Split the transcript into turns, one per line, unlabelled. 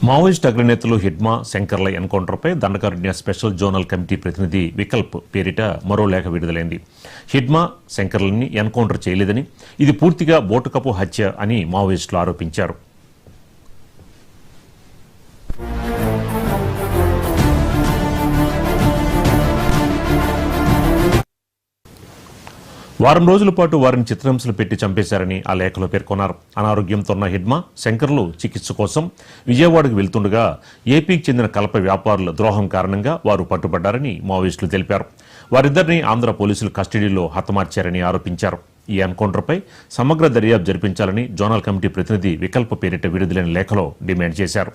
Maoist అగ్రనేతలు హిడ్మా శంకర్ల ఎన్కౌంటర్పై దండకారణ్య స్పెషల్ జోనల్ కమిటీ ప్రతినిధి వికల్ప్ పేరిట మరో లేఖ విడుదలైంది. హిడ్మా శంకర్లని ఎన్కౌంటర్ చేయలేదని, ఇది పూర్తిగా బోటుకపు హత్య అని మావోయిస్టులు ఆరోపించారు. వారం రోజుల పాటు వారిని చిత్రహింసలు పెట్టి చంపేశారని ఆ లేఖలో పేర్కొన్నారు. అనారోగ్యంతో ఉన్న హిడ్మా శంకర్లు చికిత్స కోసం విజయవాడకు వెళ్తుండగా ఏపీకి చెందిన కలప వ్యాపారుల ద్రోహం కారణంగా వారు పట్టుబడ్డారని మావోయిస్టులు తెలిపారు. వారిద్దరిని ఆంధ్ర పోలీసులు కస్టడీలో హతమార్చారని ఆరోపించారు. ఈ ఎన్కౌంటర్పై సమగ్ర దర్యాప్తు జరిపించాలని జోనల్ కమిటీ ప్రతినిధి వికల్ప్ పేరిట విడుదలైన లేఖలో డిమాండ్ చేశారు.